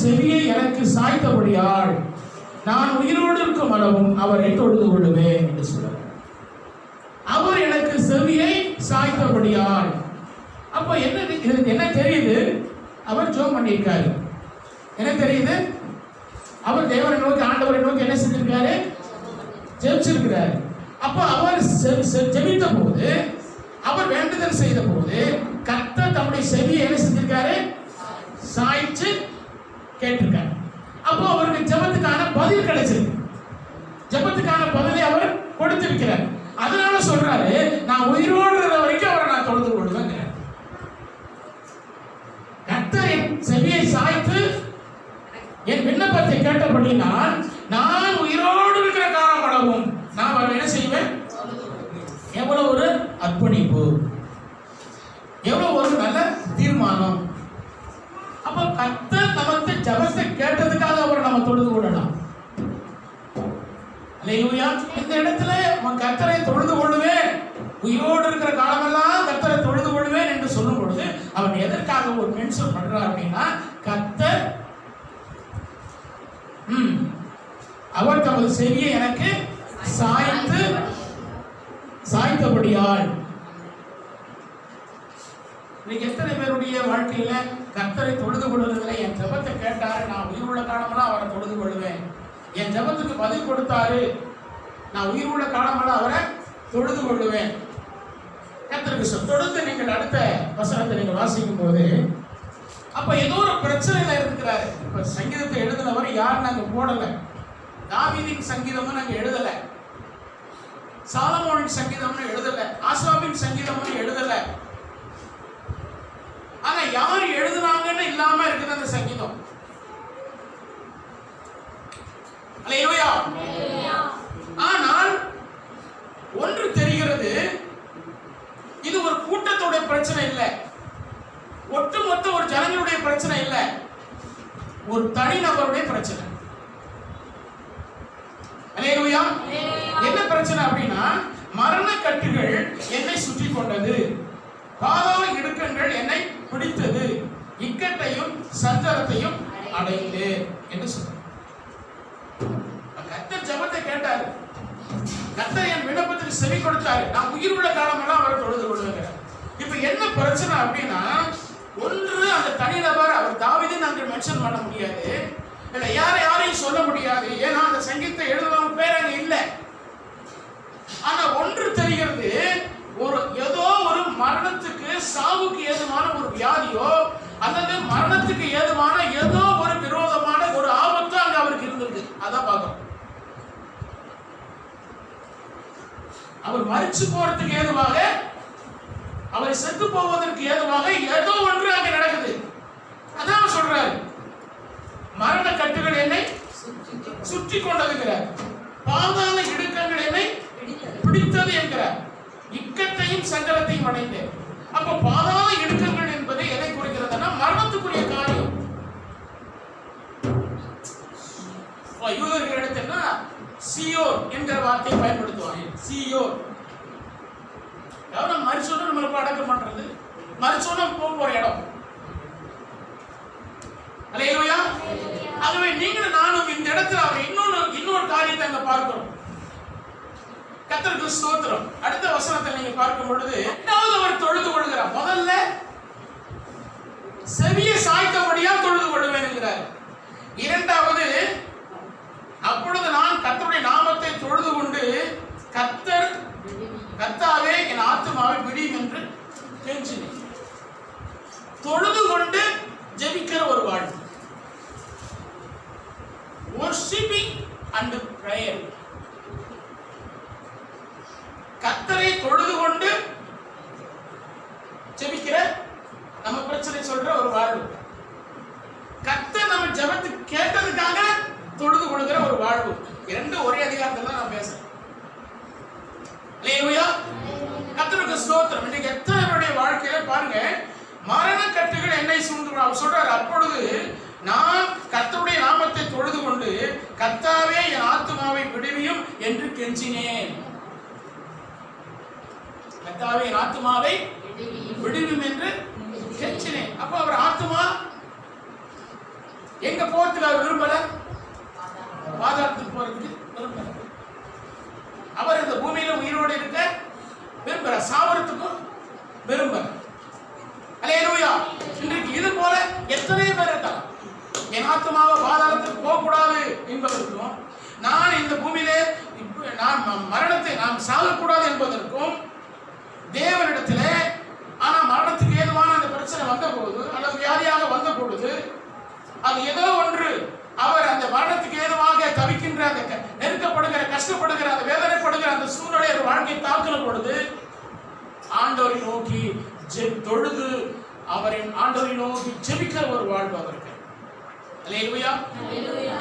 செவியை எனக்கு சாய்த்தபடியால் நான் உயிரோடு இருக்கும் அளவும் அவரை தொழுது கொள்ளுவேன் என்று சொல்றார். அவர் எனக்கு செவியை சாய்த்தபடியால். அப்ப என்ன தெரியுது? அவர் ஜெபம் பண்ணியிருக்காரு. என்ன தெரியுது? அவர் தேவனை நோக்கி, ஆண்டவரை நோக்கி என்ன செஞ்சிருக்காரு? ஜெபிச்சிருக்கிறார். அப்ப அவர் ஜெபித்த போது, அவர் வேண்டுதல் செய்த போது கர்த்தர் தம்முடைய செவியை என்ன செஞ்சிருக்காரு? சாய்ச்சு கேட்டிருக்காரு. அப்போ அவருக்கு ஜெபத்துக்கான பதில் கிடைச்சிருக்கு. ஜெபத்துக்கான பதிலை அவர் கொடுத்திருக்கிறார். அதனால சொல்றாரு, நான் உயிரோடு இருக்கிற வரைக்கும் அவரை நான் தொழுது கொள்வேன். கர்த்தர் என் செவியை சாய்த்து என் விண்ணப்பத்தை கேட்டபடினால் நான் உயிரோடு இருக்கிற காலம் அளவும் நான் அவரை என்ன செய்வேன்? எவ்வளவு ஒரு அர்ப்பணிப்பு, எவ்வளவு ஒரு நல்ல தீர்மானம். அப்ப கர்த்தர் நமக்கு ஜெபத்தை கேட்டதுக்காக அவரை நம்ம தொழுது கொள்ளலாம். அல்லேலூயா. இந்த இடத்துல கர்த்தரை தொழுது கொள்வேன், உயிரோடு இருக்கிற காலமெல்லாம் கர்த்தரை தொழுது கொள்வேன் என்று சொல்லும் பொழுது அவன் எதற்காக ஒரு மென்ஷன் பண்றார் அப்படின்னா, கர்த்தர் அவர் தமது செவியை எனக்கு சாய்த்தபடியால். இன்னைக்கு எத்தனை பேருடைய வாழ்க்கையில கர்த்தரை தொழுது கொள்வதில்லை? என் ஜெபத்தை கேட்டாரு, நான் உயிர் உள்ள காலமெல்லாம் அவரை தொழுது கொள்வேன். என் ஜெபத்துக்கு பதில் கொடுத்தாரு, நான் உயிர் உள்ள காலமெல்லாம் அவரை தொழுது கொள்வேன். கர்த்தருக்கு தொடர்ந்து நீங்கள் அடுத்த வசனத்தை நீங்க வாசிக்கும் போது, அப்ப ஏதோ ஒரு பிரச்சனையில இருக்கிறாரு. இப்ப சங்கீதத்தை எழுதினவர் யார் நாங்க போடல, தாவீதின் சங்கீதமும் நாங்க எழுதல, சாலமோனின் சங்கீதம்னு எழுதல, ஆசாபின் சங்கீதம்னு எழுதல. ஆனா யார் எழுதுனாங்கன்னு இல்லாம இருக்குது அந்த சங்கீதம். அல்லேலூயா. ஆனால் ஒன்று தெரிகிறது, இது ஒரு கூட்டத்துடைய பிரச்சனை இல்லை, ஒட்டுமொத்த ஒரு ஜனங்களுடைய பிரச்சனை இல்லை, ஒரு தனிநபருடைய பிரச்சனை. அல்லேலூயா. என்ன பிரச்சனை அப்படின்னா, மரண கட்டுகள் என்னை சுற்றி கொண்டது, பாதாள இடுக்கண்கள் என்னை பிடித்தது, இக்கட்டையும் சஞ்சலத்தையும் அடைந்து என்று சொல்றார். கர்த்தர் ஜெபத்தை கேட்டாரு, கர்த்தர் என் விண்ணப்பத்துக்கு செவி கொடுத்தாரு, நான் உயிர் உள்ள காலமெல்லாம் அவரை தொழுது கொள்வேன். இப்ப என்ன பிரச்சனை அப்படின்னா, ஒன்று அந்த தனிநபர், அவர் தாவீதை நாங்கள் மென்ஷன் பண்ண முடியாது, இல்ல யாரையும் சொல்ல முடியாது, ஏன்னா அந்த சங்கீதத்தை எழுதுறவங்க பேர் அங்க இல்லை. ஆனா ஒன்று தெரிகிறது, ஏதோ ஒரு மரணத்துக்கு, சாவுக்கு ஏதுவான ஒரு வியாதியோ அல்லது மரணத்துக்கு ஏதுவான ஏதோ ஒரு விரோதமான ஒரு ஆபத்து அங்க அவருக்கு இருந்திருக்கு. அதான் பார்க்கிறோம். அவர் மரிச்சு போறதுக்கு ஏதுவாக, அவர் செத்து போவதற்கு ஏதுவாக ஏதோ ஒன்று அங்க நடக்குது. அதான் சொல்றாரு, மரண கட்டுகள் என்னை சுற்றி கொண்டதுங்கிறார், பாதாள இடுக்கங்கள் என்னை பிடித்தது என்கிறார், இக்கட்டையும் சங்கடத்தையும் அடைந்தேன். அப்ப பாதாள இடுக்கங்கள் என்பது எதை குறிக்கிறதுனா, மரணத்துக்குரிய காரியம். யூதர்கள் எடுத்தா சியோர் என்கிற வார்த்தையை பயன்படுத்துவாங்க. சியோர் எவ்வளவு மரிச்சோன்னு நம்மளுக்கு அடக்கம் பண்றது, மரிச்சோன்னு போற இடம். அல்லேலூயா. ஆகவே நீங்களும் நானும் இந்த இடத்துல அவர் இன்னொரு காரியத்தை அங்க பார்க்கிறோம். கர்த்தருக்கு ஸ்தோத்திரம். அடுத்த வசனத்தை நீங்க பார்க்கும் பொழுது, இரண்டாவது அவர் தொழுது கொள்கிறார். முதல்ல செவியை சாய்த்தபடியா தொழுது கொள்வேன் என்கிறார். இரண்டாவது, அப்பொழுது நான் கர்த்தருடைய நாமத்தை தொழுது கொண்டு கர்த்தாவே என் ஆத்துமாவை விடியும் என்று கெஞ்சினேன். தொழுது கொண்டு ஜெபிக்கிற ஒரு வாழ்வு, worshiping and prayer. கர்த்தரை தொழுது கொண்டு ஜெபிக்கிற, நம்ம பிரச்சனை சொல்ற ஒரு வாழ்வு, கர்த்தர் நம்ம ஜெபத்தை கேட்டதுக்காக தொழுது கொள்கிற ஒரு வாழ்வு. இரண்டு ஒரே அதிகாரத்துல நான் பேசுறேன். அல்லேலூயா. கர்த்தருக்கு ஸ்தோத்திரம். இன்னைக்கு எத்தனை பேருடைய வாழ்க்கையில பாருங்க, மரண கட்டுகள் என்னை சூழ்ந்து, அவர் சொல்றாரு, அப்பொழுது நான் கர்த்தருடைய நாமத்தை தொழுது கொண்டு கர்த்தாவே என் ஆத்துமாவை விடுவியும் என்று கெஞ்சினேன். கர்த்தாவே என் ஆத்துமாவை விடுவியும் என்று கெஞ்சினேன். அப்ப அவர் ஆத்துமா எங்க போறதுக்கு அவர் விரும்பல, பாதாளத்துக்கு போறதுக்கு விரும்பல. அவர் இந்த பூமியில உயிரோடு இருக்க விரும்பல, சாவறதுக்கும் விரும்பல. அல்லேலூயா. இன்றைக்கு இது போல எத்தனை பேர் இருக்கலாம். என் ஆத்மாவை பாதாளத்துக்கு போக கூடாது என்பதற்கும், நான் இந்த பூமியிலே நான் மரணத்தை நான் சாகக்கூடாது என்பதற்கும் தேவனிடத்திலே, ஆனா மரணத்துக்கு ஏதுவான அந்த பிரச்சனை வந்த பொழுது அல்லது வியாதியாக வந்த பொழுது அது ஏதோ ஒன்று அவர் அந்த மரணத்துக்கு ஏதுவாக தவிக்கின்ற அந்த நெருக்கப்படுகிற கஷ்டப்படுகிற அந்த வேதனைப்படுகிற அந்த சூழ்நிலை வாழ்க்கை தாக்குன பொழுது ஆண்டவரை நோக்கி தொழுது அவரின் ஆண்டவரை நோக்கி ஜெபிக்கிற ஒரு வாழ்வு அவருக்கு. அல்லேலூயா.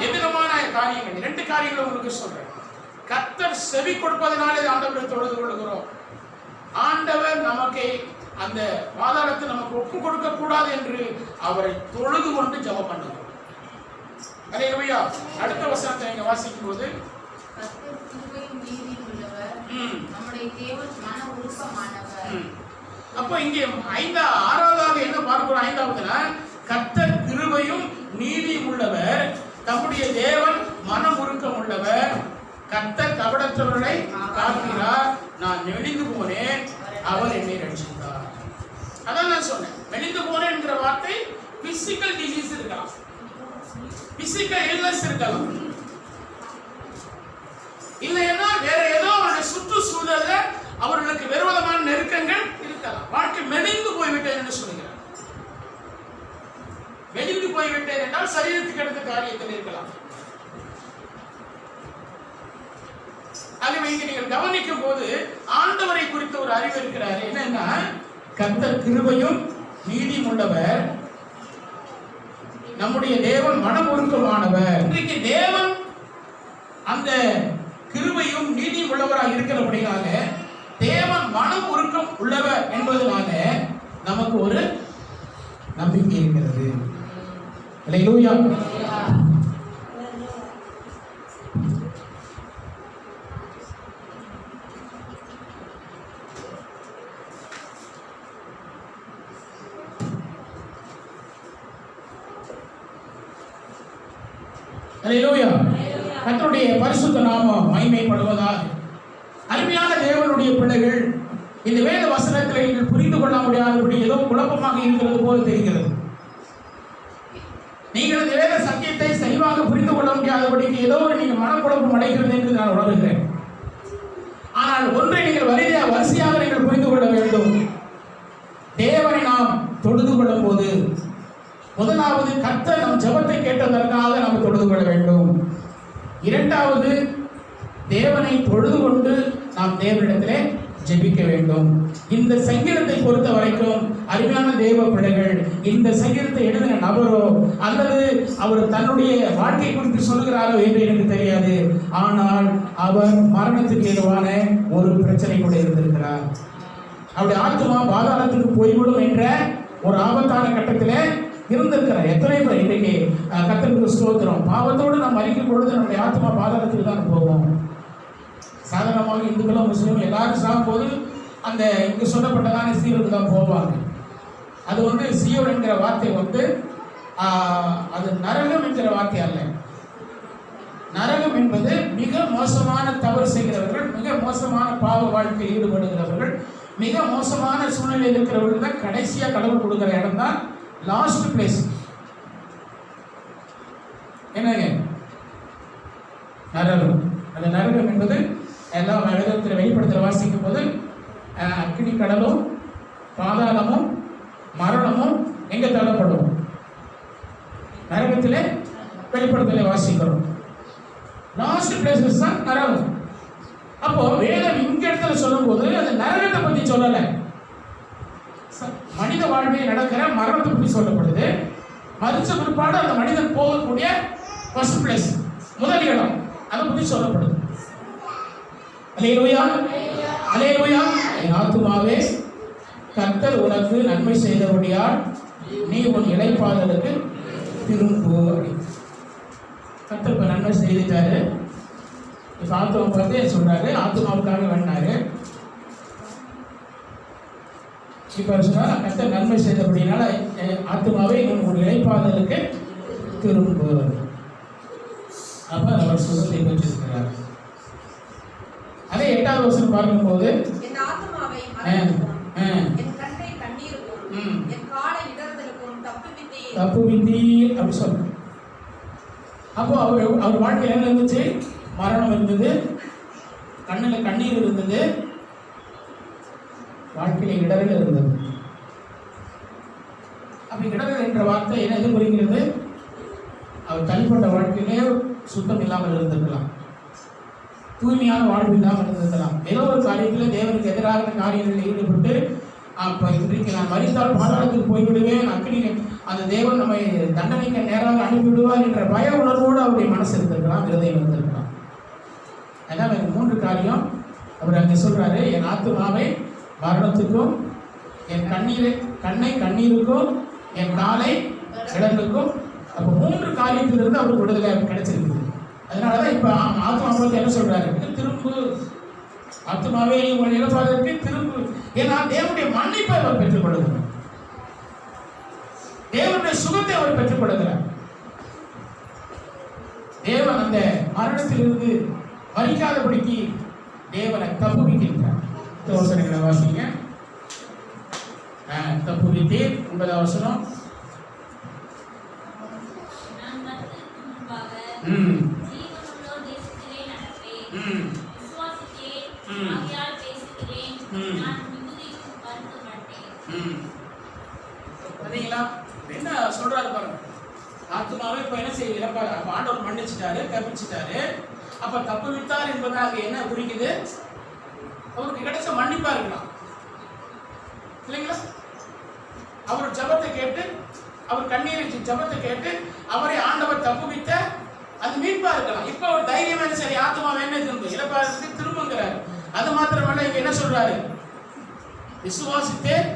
எவ்விதமான காரியங்கள், 2 காரியங்களை உங்களுக்கு சொல்றேன். கர்த்தர் செவி கொடுப்பதனாலே ஆண்டவரை தொழுது கொள்கிறோம். ஆண்டவர் நமக்கு அந்த பாதாளத்தை நமக்கு ஒப்பு கொடுக்க கூடாது என்று அவரை தொழுது கொண்டு ஜெபம் பண்ணுகிறோம். அல்லேலூயா. அடுத்த வசனத்தை நீங்க வாசிக்கும் போது, கர்த்தர் கிருபையும் நீதியும் உள்ளவர், நம்முடைய தேவன் மன உருக்கமானவர். அப்போ இங்கே 6வதாக என்ன பார்க்கிறோம்? 5வதுல கர்த்தர் கிருபையும் நீதியும் உள்ளவர், நம்முடைய தேவன் மனம் உருக்கம் உள்ளவர், கர்த்தர் கபடற்றவர்களை காக்கிறார், நான் நெளிந்து போனேன் அவர் என்னை ரட்சித்தார். அதான் நான் சொன்னேன், மெலிந்து போனேன் என்கிற வார்த்தை பிசிக்கல் டிசீஸ் இருக்கலாம், பிசிக்கல் இல்னஸ் இருக்கலாம், இல்லைன்னா வேற ஏதோ அவருடைய சுற்றுச்சூழல்ல அவர்களுக்கு விரோதமான நெருக்கங்கள் இருக்கலாம். வாழ்க்கை மெலிந்து போய்விட்டேன் என்று சொல்கிறார். மெலிந்து போய்விட்டேன் என்றால் சரீரத்துக்கு எடுத்த காரியத்தில் இருக்கலாம். ஆகவே இங்கே நீங்கள் கவனிக்கும் போது ஆண்டவரை குறித்த ஒரு அறிவு இருக்கிறார். என்னன்னா, கர்த்தர் கிருபையும் நீதியும் உள்ளவர், நம்முடைய தேவன் மனம் உருக்கமானவர். இன்றைக்கு தேவன் அந்த கிருபையும் நீதியும் உள்ளவராக இருக்கிறபடினால, தேவன் மனம் உருக்கம் உள்ளவர் என்பதனால நமக்கு ஒரு நம்பிக்கை இருக்கிறது. அல்லேலூயா. அல்லேலூயா. கர்த்தருடைய பரிசுத்த நாமம் மகிமைப்படுவதாக. அருமையான தேவனுடைய பிள்ளைகள், இந்த வேத வசனங்களை நீங்கள் புரிந்து கொள்ள முடியாதபடி ஏதோ குழப்பமாக இருக்கிறது போல தெரிகிறது. நீங்கள் இந்த வேத சத்தியத்தை சரிவாக புரிந்து கொள்ள முடியாதபடிக்கு ஏதோ ஒரு நீங்கள் மனக்குழப்பம் அடைகிறது என்று நான் உணர்கிறேன். ஆனால் ஒன்றை நீங்கள் வரிசையாக நீங்கள் புரிந்து கொள்ள வேண்டும். தேவனை நாம் தொழுது கொள்ளும் போது முதலாவது கர்த்தர் நம் ஜெபத்தை கேட்டதற்காக நாம் தொழுது கொள்ள வேண்டும். இரண்டாவது, தேவனை தொழுது கொண்டு நாம் தேவனிடத்திலே ஜெபிக்க வேண்டும். இந்த சங்கீதத்தை பொறுத்த வரைக்கும் அருமையான தேவ பிள்ளைகள், இந்த சங்கீதத்தை எழுதின நபரோ அல்லது அவர் தன்னுடைய வாழ்க்கை குறித்து சொல்லுகிறாரோ என்று எனக்கு தெரியாது. ஆனால் அவர் மரணத்துக்கு ஏதுவான ஒரு பிரச்சனை கூட இருந்திருக்கிறார். அவருடைய ஆத்மா பாதாளத்துக்கு போய்விடும் என்ற ஒரு ஆபத்தான கட்டத்திலே இருந்திருக்கிறார். எத்தனை பேர் இன்றைக்கு கர்த்தருக்கு ஸ்தோத்திரம், பாவத்தோடு நாம் மறிக்கும் பொழுது நம்முடைய ஆத்மா பாதாளத்துக்கு தான் போவோம். சாதாரணமாக இந்துக்களும் முஸ்லீம் எல்லாரும் சாகும்போது அந்த இங்கு சொல்லப்பட்டதான சீருக்கு தான் போவாங்க. அது சீயோன் என்கிற வார்த்தை அது நரகம் என்கிற வார்த்தை அல்ல. நரகம் என்பது மிக மோசமான தவறு செய்கிறவர்கள், மிக மோசமான பாவ வாழ்க்கையில் ஈடுபடுகிறவர்கள், மிக மோசமான சூழ்நிலையில் இருக்கிறவர்கள் தான் கடைசியாக கடவுள் கொடுக்குற இடம் தான் லாஸ்ட் பிளேஸ். என்னங்க நரகம்? அந்த நரகம் என்பது எல்லாம் வேதத்தில் வெளிப்படுத்துகிற வாசிக்கும் போது அக்கினி கடலும் பாதாளமும் மரணமும் எங்க தள்ளப்படும்? நரகத்திலே வெளிப்படுத்தலை வாசிக்கிறோம். லாஸ்ட் பிளேசஸ் தான் நரகம். அப்போ வேதம் இங்க இடத்துல சொல்லும் போது அந்த நரகத்தை பத்தி சொல்லலை, மனித வாழ்வில் நடக்கிற மரணத்தை பற்றி சொல்லப்படுது. மரிச்ச பிற்பாடு அந்த மனிதன் போகக்கூடிய ஃபர்ஸ்ட் பிளேஸ், முதல் இடம், அதை பற்றி சொல்லப்படுது. அல்லேலூயா, அல்லேலூயா. என் ஆத்துமாவே கர்த்தர் உனக்கு நன்மை செய்தபடியால் நீ உன் இளைப்பாறுதலுக்கு திரும்பு. கர்த்தர் இப்ப நன்மை செய்துட்டாரு. இப்ப ஆத்துமா பார்த்து சொல்றாரு, ஆத்துமாவுக்காக வேண்டாரு. இப்ப சொன்னா கர்த்தர் நன்மை செய்தபடினால ஆத்துமாவே உன் இளைப்பாறுதலுக்கு திரும்பு. அப்ப அவர் சுகத்தை பெற்றிருக்கிறார். அதே 8வது வசனம் பார்க்கும்போது என் ஆத்துமாவை மறந்துவிடும், என் கண்ணை கண்ணீருக்கும் என் காலை இடறுதலுக்கும் தப்புவித்தீர் அப்படி சொல்ற. அப்போ அவர் வாழ்க்கையில் என்ன இருந்துச்சு? மரணம் இருந்தது, கண்ணுல கண்ணீர் இருந்தது, வாழ்க்கையில இடரல் இருந்தது. அப்ப இடரல் என்ற வார்த்தை என்ன எது புரிகிறது? அவர் தனிப்பட்ட வாழ்க்கையிலே சுத்தம் இல்லாமல் இருந்திருக்கலாம், தூய்மையான வாழ்வு இல்லாமல் இருந்திருக்கலாம், ஏதோ ஒரு காரியத்தில் தேவனுக்கு எதிரான காரியங்களில் ஈடுபட்டு அப்ப இன்றைக்கு நான் மரித்தால் பாதாளத்துக்கு போய்விடுவேன், அக்னி அந்த தேவன் நம்மை தண்டனைக்கு நேராக அனுப்பிவிடுவார் என்ற பய உணர்வோடு அவருடைய மனசு இருந்திருக்கலாம், இருதயம் இருந்திருக்கலாம். அதனால் எனக்கு 3 காரியம் அவர் அங்கே சொல்றாரு. என் ஆத்துமாவை மரணத்துக்கும், என் கண்ணை கண்ணீருக்கும், என் காலை இடங்களுக்கும். அப்போ 3 காரியத்திலிருந்து அவருக்கு விடுதலை கிடைச்சிருக்குது. அதனாலதான் இப்ப ஆத்மாவுக்கு என்ன சொல்றாரு? திரும்பு, ஆத்மாவே நீ உங்கள் இழப்பாதற்கு திரும்பு. ஏன்னா தேவனுடைய மன்னிப்பை அவர் பெற்றுக் கொடுக்கிறார், தேவனுடைய சுகத்தை அவர் பெற்றுக் கொடுக்கிறார். தேவன் அந்த மரணத்திலிருந்து மறிக்காதபடிக்கு தேவனை தப்புவிக்கின்றார். வசனங்களை வாசிங்க. தப்புவித்தீர் 9வது வசனம். என்ன சொல்றாரு பாருங்க. ஆத்துமாவே இப்ப என்ன செய்ய ஆண்டவர் மன்னிச்சுட்டாரு, தப்பிச்சுட்டாரு. அப்ப தப்பு விட்டார் என்பதாக என்ன குறிக்குது? அவருக்கு கிடைச்ச மன்னிப்பா இருக்கலாம் இல்லைங்களா? அவர் ஜபத்தை கேட்டு, அவர் கண்ணீர் ஜபத்தை கேட்டு அவரை ஆண்டவர் தப்புவித்த அது மீட்பா இருக்கலாம். இப்ப ஒரு தைரியமான சரி ஆத்மாவை என்ன திரும்ப இழப்பாருக்கு திரும்புங்கிறார். அது மாத்திரமல்ல, இங்க என்ன சொல்றாரு? விசுவாசித்தேன்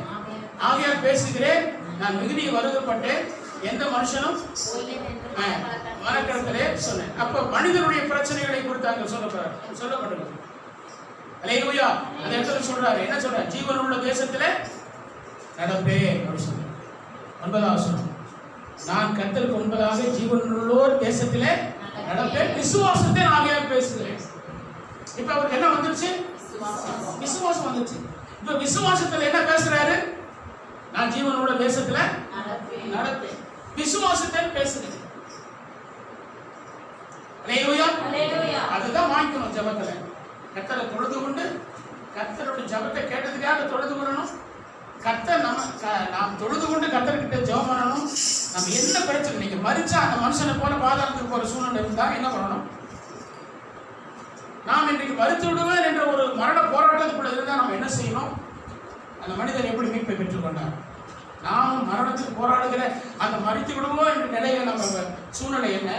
ஆகையால் பேசுகிறேன், நான் மிகுதியை வருத்தப்பட்டேன், எந்த மனுஷனும் மனக்கடத்திலே சொன்னேன். அப்ப மனிதனுடைய பிரச்சனைகளை குறித்து அங்க சொல்லப்படுகிறது. அல்லேலூயா. அந்த இடத்துல சொல்றாரு, என்ன சொல்றாரு? ஜீவன் உள்ள தேசத்திலே நடப்பே அப்படி சொல்றாரு. 9வது வசனம். நான் கர்த்தருக்கு முன்பதாக ஜீவனுள்ளோர் தேசத்திலே நடப்பேன், விசுவாசத்தை ஆகையால் பேசுகிறேன். இப்ப அவருக்கு என்ன வந்துருச்சு? விசுவாசம் வந்துச்சு. இப்ப விசுவாசத்துல என்ன பேசுறாரு? நான் ஜீவனோட தேசத்துல நடப்பேன், விசுவாசத்தை பேசுகிறேன். அதுதான் வாங்கிக்கணும் ஜபத்துல. கர்த்தரை தொழுது கொண்டு, கர்த்தருடைய ஜபத்தை கேட்டதுக்காக தொழுது கொள்ளணும். கர்த்தர் நாம் தொழுது கொண்டு கர்த்தர்கிட்ட ஜெபம் பண்ணணும். நம்ம என்ன பிரச்சனை, நீங்க மரிச்சா அந்த மனுஷனை போல பாதாளத்துக்கு போற சூழ்நிலை இருந்தா என்ன பண்ணணும்? நாம் இன்றைக்கு மறுத்து விடுவேன் என்ற ஒரு மரண போராட்டத்துக்குள்ள இருந்தா நம்ம என்ன செய்யணும்? அந்த மனிதன் எப்படி மீட்பை பெற்றுக்கொண்டார்? நாம் மரணத்துக்கு போராடுகிற அந்த மறித்து விடுவோம் என்ற நிலையில நம்ம சூழ்நிலை என்ன?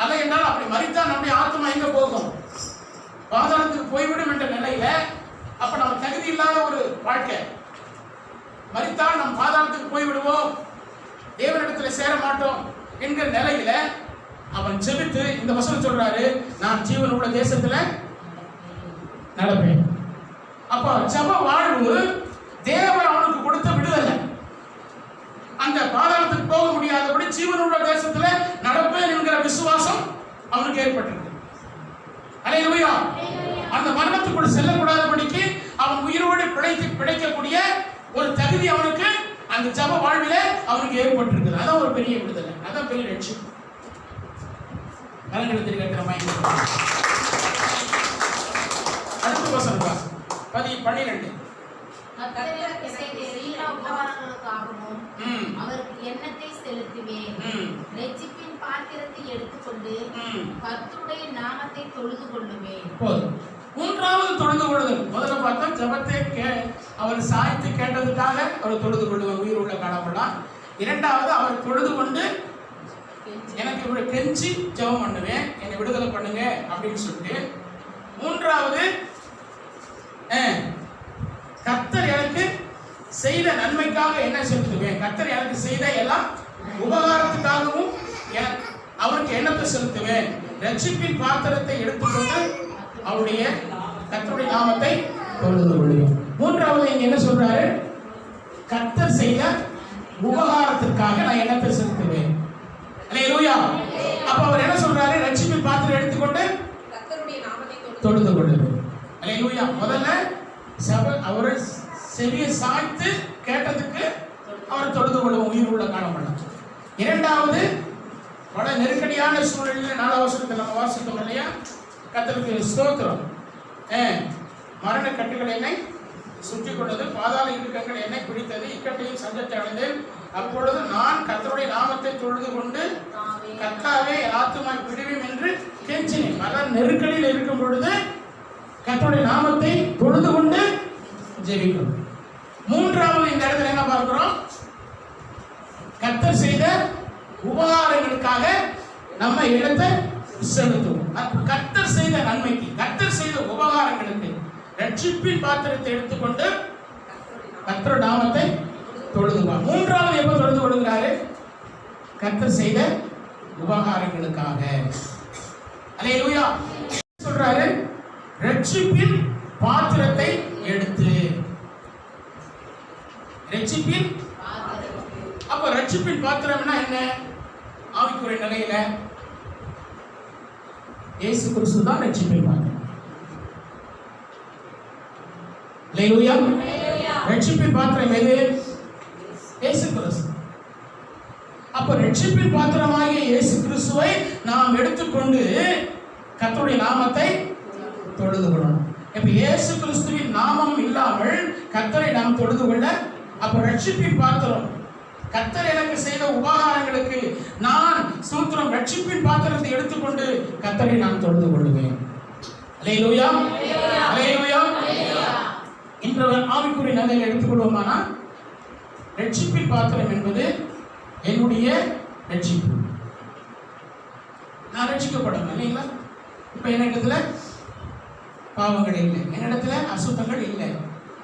அதை என்றால் அப்படி மறித்தா நம்முடைய ஆத்மா எங்க போகும்? பாதாளத்துக்கு போய்விடும் என்ற நிலையில அப்ப நம்ம தகுதி இல்லாத ஒரு வாழ்க்கை. மறித்தால் நம் பாதாளத்துக்கு போய்விடுவோம், தேவனிடத்துல சேர மாட்டோம் என்கிற நிலையில அவன் ஜெபித்து இந்த வசனம் சொல்றாரு, நான் ஜீவன் உள்ள தேசத்துல நடப்பேன். அப்ப ஜப வாழ்வு தேவன் அவனுக்கு கொடுத்த விடுதலை. அந்த பாதாளத்துக்கு போக முடியாதபடி ஜீவன் உள்ள தேசத்துல நடப்பேன் என்கிற விசுவாசம் அவனுக்கு ஏற்பட்டிருக்கு. அல்லேலூயா. அந்த மரணத்துக்குள் செல்லக்கூடாதபடிக்கு அவன் உயிரோடு பிழைக்கக்கூடிய ஒரு தகுதி அவனுக்கு அந்த ஜப வாழ்வில அவனுக்கு ஏற்பட்டிருக்குது. அதான் ஒரு பெரிய விடுதலை, அதான் பெரிய லட்சியம். அடுத்த வசனம் 12. அவருக்கு எண்ணத்தை செலுத்துவேன், ரட்சிப்பின் பாத்திரத்தை எடுத்துக்கொண்டு கர்த்தருடைய நாமத்தை தொழுது கொள்ளுவேன். 3வது தொழுது கொள்ளுதல். முதல்ல பார்த்தா ஜபத்தை அவர் சாய்த்து கேட்டதுக்காக அவர் தொழுது கொள்ளுவார், உயிர் உள்ள காணப்படலாம். 2வது அவர் தொழுது கொண்டு எனக்கு இவ்வளவு கெஞ்சி ஜெபம் பண்ணுவேன், என்னை விடுதலை பண்ணுங்க அப்படின்னு சொல்லிட்டு. 3வது கர்த்தர் எனக்கு செய்த நன்மைக்காக என்ன செலுத்துவேன், கர்த்தர் எனக்கு செய்த எல்லாம் உபகாரத்துக்காகவும் அவருக்கு எண்ணத்தை செலுத்துவேன், ரட்சிப்பின் பாத்திரத்தை எடுத்துக்கொண்டு அவருடைய கர்த்தருடைய நாமத்தை தொழுது கொள்வேன். 3வது இங்க என்ன சொல்றாரு? கர்த்தர் செய்த உபகாரத்திற்காக நான் எண்ணத்தை செலுத்துவேன். அல்லேலூயா. அல்லேலூயா. அப்ப அவர் என்ன சொல்றாரு? ரட்சிப்பின் பாத்திரம் எடுத்துக்கொண்டு கர்த்தருடைய நாமத்தை தொழுது கொள்ளுங்கள். அல்லேலூயா. முதல்ல அவரை செவியை சாய்த்து கேட்டதுக்கு அவர் தொழுது கொள்ளும் உயிர் உள்ள காணப்படலாம். இரண்டாவது, பல நெருக்கடியான சூழலில் 4 வசனத்தில் நம்ம வாசித்தோம் இல்லையா? கர்த்தருக்கு ஸ்தோத்திரம். மரண கட்டுகள் என்னை சுற்றி கொண்டது, பாதாள இடுக்கங்கள் என்னை பிடித்தது, இக்கட்டையும் சஞ்சத்தை அடைந்தேன். அப்பொழுது நான் கர்த்தருடைய நாமத்தை தொழுது கொண்டு கர்த்தாவே ஆத்துமாய் விடுவேன் என்று கெஞ்சினேன். பல நெருக்கடியில் இருக்கும் பொழுது கர்த்தருடைய நாமத்தை தொழுது கொண்டு ஜெபிக்கணும். மூன்றாவது இந்த இடத்துல என்ன பார்க்கிறோம்? கர்த்தர் செய்த உபகாரங்களுக்காக நம்ம இடத்தை செலுத்துவோம். கர்த்தர் செய்த நன்மைக்கு, கர்த்தர் செய்த உபகாரங்களுக்கு ரட்சிப்பின் பாத்திரத்தை எடுத்துக்கொண்டு கர்த்தர் நாமத்தை தொழுதுவார். மூன்றாவது எப்ப தொழுது கொள்கிறாரு? கர்த்தர் செய்த உபகாரங்களுக்காக. அல்லேலூயா. சொல்றாரு ரட்சிப்பின் பாத்திரத்தை எடுத்து. ரட்சிப்பின் அப்ப ரட்சிப்பின் பாத்திரம்னா என்ன? ஆவிக்குரிய நிலையில இயேசு கிறிஸ்து தான் ரட்சிப்பின் பாத்திரம். அல்லேலூயா. ரட்சிப்பின் பாத்திரம் எது? இயேசு கிறிஸ்து. அப்ப ரட்சிப்பின் பாத்திரமாகிய இயேசு கிறிஸ்துவை நாம் எடுத்துக்கொண்டு கர்த்தருடைய நாமத்தை தொழுது கொள்ளணும். இப்ப இயேசு கிறிஸ்துவின் நாமம் இல்லாமல் கர்த்தரை நாம் தொழுது கொள்ள, அப்ப ரட்சிப்பின் பாத்திரம் கர்த்தர் எனக்கு செய்த உபகாரங்களுக்கு நான் சூத்திரம் ரட்சிப்பின் பாத்திரத்தை எடுத்துக்கொண்டு கர்த்தரை நான் தொழுது கொள்வேன். அல்லேலூயா. அல்லேலூயா. இன்று ஆவிக்குரிய நிலையில் எடுத்துக்கொள்வோமானா ரட்சிப்பின் பாத்திரம் என்பது என்னுடைய ரட்சிப்பு. நான் ரட்சிக்கப்படணும் இல்லைங்களா? இப்ப என்னிடத்துல பாவங்கள் இல்லை, என்னிடத்துல அசுத்தங்கள் இல்லை,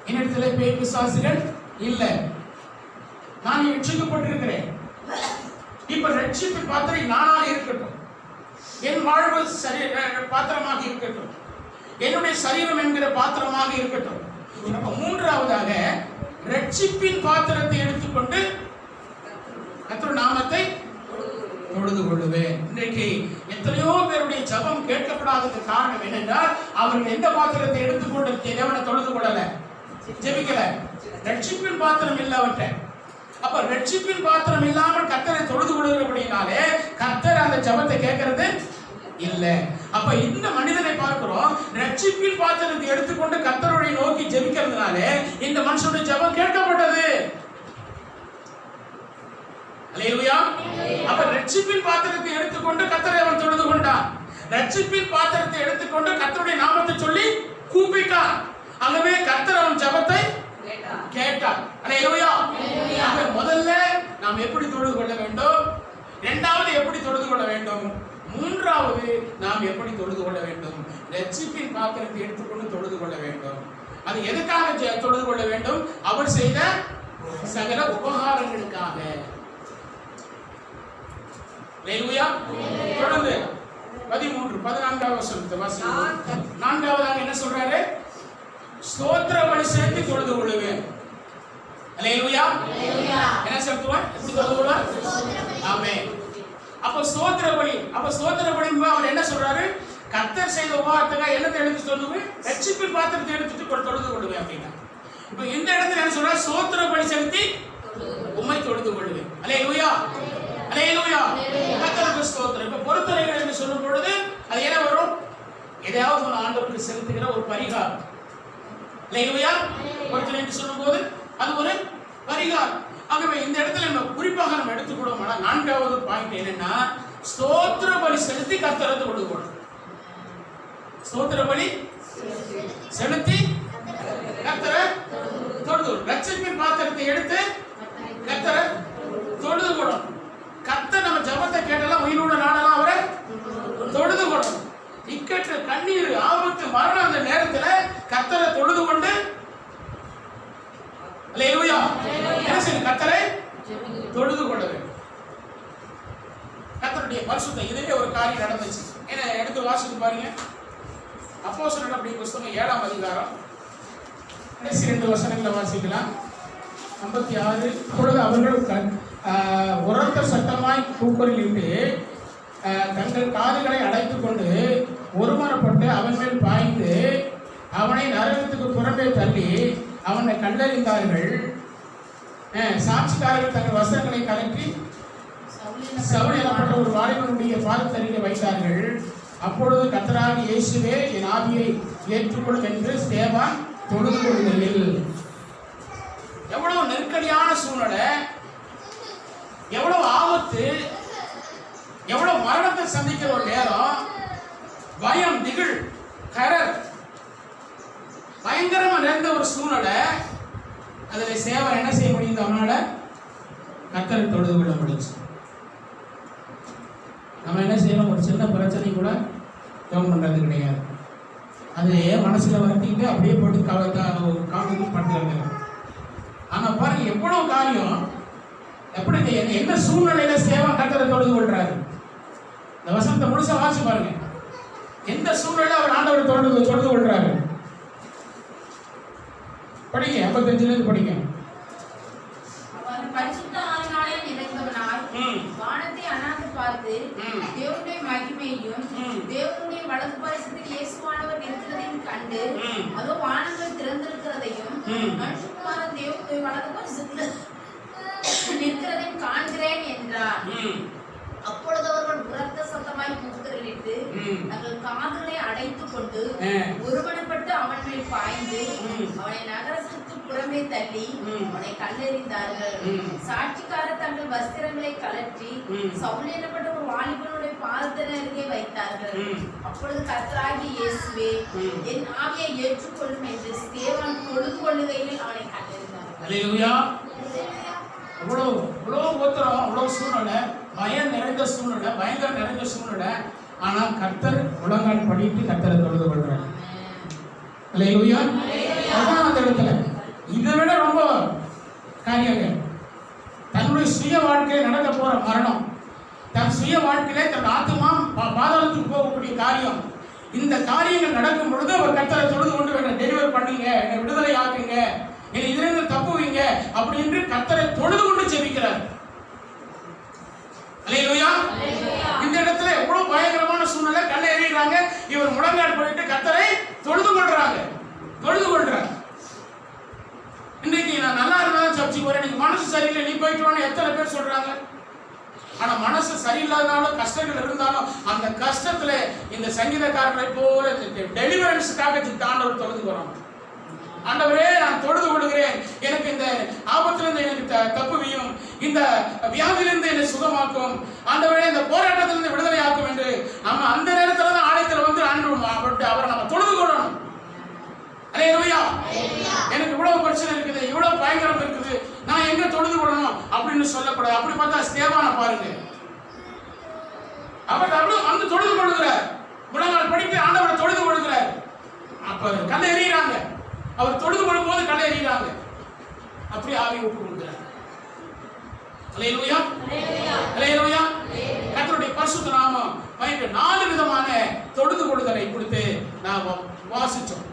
என்னிடத்துல பேய் பிசாசுகள் இல்லை, நான் ரட்சிக்கப்பட்டிருக்கிறேன். இப்ப ரட்சிப்பின் பாத்திரம் நானாக இருக்கட்டும், என் வாழ்வு பாத்திரமாக இருக்கட்டும், என்னுடைய சரீரம் என்கிற பாத்திரமாக இருக்கட்டும். மூன்றாவதாக ரட்சிப்பின் பாத்திரத்தை எடுத்துக்கொண்டு கர்த்தருடைய நாமத்தை தொழுது கொள்ளுவேன். இன்றைக்கு எத்தனையோ பேருடைய ஜபம் கேட்கப்படாததுக்கு காரணம் என்னென்றால் அவர்கள் எந்த பாத்திரத்தை எடுத்துக்கொண்டு தேவனை தொழுது கொள்ளல, ஜெபிக்கல. ரட்சிப்பின் பாத்திரம் இல்லாமட்ட. அப்ப ரட்சிப்பின் பாத்திரம் இல்லாமல் கர்த்தரை தொழுது கொள்கிறபடினாலே கர்த்தர் அந்த ஜபத்தை கேட்கறது இல்ல. அப்ப இந்த மனிதனை பார்க்கிறோம், ரட்சிப்பின் பாத்திரத்தை எடுத்துக்கொண்டு கர்த்தரை நோக்கி ஜெபிக்கிறதுனால இந்த மனுஷனுடைய ஜெபம் கேட்கப்பட்டது. அல்லேலூயா. அப்ப ரட்சிப்பின் பாத்திரத்தை எடுத்துக்கொண்டு கர்த்தரை அவன் தொழுது கொண்டான். ரட்சிப்பின் பாத்திரத்தை எடுத்துக்கொண்டு கர்த்தருடைய நாமத்தை சொல்லி கூப்பிட்டான். ஆகவே கர்த்தர் அவன் ஜெபத்தை கேட்டார். அல்லேலூயா. அப்ப முதல்ல நாம் எப்படி தொழுது கொள்ள வேண்டும், இரண்டாவது எப்படி தொழுது கொள்ள வேண்டும், மூன்றாவது நாம் எப்படி தொழுது கொள்ள வேண்டும்? ரட்சிப்பின் பாத்திரத்தை எடுத்துக்கொண்டு தொழுது கொள்ள வேண்டும். அது எதுக்காக தொழுது கொள்ள வேண்டும்? அவர் செய்த சகல உபகாரங்களுக்காக. அல்லேலூயா. தொடர்ந்து 13 14வது வசனத்தை வாசிப்போம். 4வதாக என்ன சொல்றாரு? ஸ்தோத்திர பலி செலுத்தி தொழுது கொள்ளுவேன். அல்லேலூயா. என்ன செலுத்துவான்? எப்படி தொழுது கொள்வான்? ஆமென். அப்ப ஸ்தோத்திர பலி, அப்ப ஸ்தோத்திர பலி அவர் என்ன சொல்றாரு? கர்த்தர் செய்த உபகாரத்துக்காக என்னத்தை எடுத்து சொல்லுவேன்? ரட்சிப்பின் பாத்திரத்தை எடுத்துட்டு தொழுது கொள்ளுவேன் அப்படின்னா. இப்ப இந்த இடத்துல என்ன சொல்றாரு? ஸ்தோத்திர பலி செலுத்தி உம்மை தொழுது கொள்ளுவேன். அல்லேலூயா. அல்லேலூயா. கர்த்தருக்கு ஸ்தோத்திரம். இப்ப பொறுத்தனைகள் என்று சொல்லும் பொழுது அது என்ன வரும்? எதையாவது ஒரு ஆண்டவருக்கு செலுத்துகிற ஒரு பரிகாரம். அல்லேலூயா. பொறுத்தனை என்று சொல்லும் போது அது ஒரு பரிகாரம். ஆகவே இந்த இடத்துல நம்ம குறிப்பாக நம்ம எடுத்துக்கொள்வோம். 4வது பாயிண்ட் என்னன்னா, ஸ்தோத்திர பலி செலுத்தி கர்த்தரை தொழுது கொள்ளும். ஸ்தோத்திர பலி செலுத்தி கர்த்தரை தொழுது. ரட்சிப்பின் பாத்திரத்தை எடுத்து கர்த்தரை தொழுது கொள்ளும். கர்த்தர் நம்ம ஜபத்தை கேட்டெல்லாம் உயிரோட நாடெல்லாம் அவரை தொழுது கொள்ளும். இக்கட்டு, கண்ணீர், ஆபத்து, மரணம் அந்த நேரத்துல கர்த்தரை தொழுது கொண்டு அல்லேலூயா என்ன செய்யணும்? கர்த்தரை தொழுது கொள்ள வேண்டும். கர்த்தருடைய பரிசுத்த இதே ஒரு காரியம் நடந்துச்சு. என்ன எடுத்து வாசித்து பாருங்க. அப்போஸ்தலர் நடபடிகள் புத்தகம் 7ஆம் அதிகாரம் 2 வசனங்களை வாசிக்கலாம். 56. அப்பொழுது அவர்கள் உரத்த சத்தமாய் கூக்குரலிட்டு தங்கள் காதுகளை அடைத்துக் கொண்டு ஒருமனப்பட்டு அவன் மேல் பாய்ந்து அவனை நரகத்துக்கு புறம்பே தள்ளி அவனை கண்டறிந்தார்கள். சாட்சிக்காரர்கள் தங்கள் வஸ்திரங்களை கலக்கி சவுல் எனப்பட்ட ஒரு வாலிபனுடைய பாதத்தருகே வைத்தார்கள். அப்பொழுது கர்த்தராகிய இயேசுவே என் ஆவியை ஏற்றுக்கொள்ளும் என்று ஸ்தேவான் தொழுது கொள்கையில். எவ்வளவு நெருக்கடியான சூழ்நிலை, எவ்வளவு ஆபத்து, எவ்வளவு மரணத்தை சந்திக்கிற ஒரு நேரம், பயம், திகில், கரர், பயங்கரமா நிறைந்த ஒரு சூழ்நிலை. அதில் சேவன் என்ன செய்ய முடியும்? அவனால கர்த்தரை தொழுது கொள்ள முடிச்சு. நம்ம என்ன செய்யணும்? ஒரு சின்ன பிரச்சனை கூட ஜெபம் பண்றது கிடையாது. அது மனசுல வருத்திட்டு அப்படியே போட்டு காலத்துக்கு பண்ணுறாங்க. ஆனா பாருங்க எவ்வளவு காரியம், எப்படி என்ன சூழ்நிலையில சேவன் கர்த்தரை தொழுது கொள்றாரு. இந்த வசனத்தை முழுசா வாசி பாருங்க. எந்த சூழ்நிலையில அவர் ஆண்டவர் தொழுது கொள்றாரு படிங்க. 55 படிங்க. அவர் பரிசுத்த ஆவியினாலே நிறைந்தவனாய் வானத்தை அண்ணாந்து பார்த்து தேவனுடைய மகிமையையும் தேவனுடைய வலது பரிசுத்தில் இயேசுவானவர் இருக்கிறதையும் கண்டு அதோ வானங்கள் திறந்திருக்கிறதையும் மனுஷகுமாரன் தேவனுடைய வலது பரிசுத்தில் நிற்கிறதையும் காண்கிறேன் என்றார். அப்பொழுது அவர்கள் உரத்த சத்தமாய் கூக்குரலிட்டு தங்கள் காதுகளை அடைத்துக் கொண்டு ஒருமனப்பட்டு அவன் மேல் பாய்ந்து அவனை நகரத்துக்கு புறமே தள்ளி அவனை கல்லெறிந்தார்கள். சாட்சிக்காரர் தங்கள் வஸ்திரங்களை கலற்றி சவுல் எனப்பட்ட ஒரு வாலிபனுடைய பாதத்தருகே வைத்தார்கள். அப்பொழுது கர்த்தராகிய இயேசுவே என் ஆவியை ஏற்றுக்கொள்ளும் என்று ஸ்தேவான் தொழுது கொள்ளுகையில் அவனை கல்லெறிந்தார்கள். அவ்வளவு உத்தரம், அவ்வளவு சூழ்நிலை, பயம் நிறைந்த சூழ்நிலை, பயங்கரம் நிறைந்த சூழ்நிலை. ஆனா கர்த்தர் முழங்கால் படிட்டு கர்த்தரை தொழுது கொள்றாரு. அல்லேலூயா. அதான் அந்த இடத்துல இதை விட ரொம்ப காரியங்கள், தன்னுடைய சுய வாழ்க்கையில் நடக்க போற மரணம், தன் சுய வாழ்க்கையிலே தன் ஆத்மா பாதாளத்துக்கு போகக்கூடிய காரியம், இந்த காரியங்கள் நடக்கும் பொழுது அவர் கர்த்தரை தொழுது கொண்டு என்னை டெலிவர் பண்ணுங்க, என்னை விடுதலை ஆக்குங்க, என்னை இதிலிருந்து தப்புவீங்க அப்படி என்று கர்த்தரை தொழுது கொண்டு ஜெபிக்கிறார். அல்லேலூயா. இந்த இடத்துல எவ்வளவு பயங்கரமான சூழ்நிலை, கல்லை எறிகிறாங்க, இவர் முழங்கால் போயிட்டு கர்த்தரை தொழுது கொள்றாங்க. இன்னைக்கு நான் நல்லா இருந்தாலும் சர்ச்சைக்கு போறேன், இன்னைக்கு மனசு சரியில்லை நீ போயிட்டு வான்னு எத்தனை பேர் சொல்றாங்க. ஆனா மனசு சரியில்லாதனாலும் கஷ்டங்கள் இருந்தாலும் அந்த கஷ்டத்துல இந்த சங்கீதக்காரர்களை போல டெலிவரன்ஸுக்காக ஆண்டவர் தொழுது வரோம். ஆண்டவரே நான் தொழுது கொள்கிறேன், எனக்கு இந்த ஆபத்திலிருந்து எனக்கு தப்புவியும், இந்த வியாதியிலிருந்து என்னை சுகமாக்கும், ஆண்டவரே இந்த போராட்டத்திலிருந்து விடுதலை ஆக்கும் என்று நம்ம அந்த நேரத்துல தான் ஆலயத்தில் வந்து அவரை நம்ம தொழுது கொள்ளணும். அல்லேலூயா. எனக்கு இவ்வளவு பிரச்சனை இருக்குது, இவ்வளவு பயங்கரம் இருக்குது, நான் எங்க தொழுது கொள்ளணும் அப்படின்னு சொல்லக்கூடாது. அப்படி பார்த்தா ஸ்தேவானை பாருங்க, அவர் வந்து தொழுது கொள்கிறார், முழங்கால் படித்து ஆண்டவரை தொழுது கொள்கிறார். அப்ப கல்லை எறிகிறாங்க, அவர் தொழுது கொள்ளும் போது கல்லை எறிகிறாங்க, அப்படி ஆவி விட்டு கொடுக்கிறார். அல்லேலூயா. அல்லேலூயா. கர்த்தருடைய பரிசுத்த நாமம் 4 விதமான தொழுது கொள்ளுதலை குறித்து நாம் வாசிச்சோம்.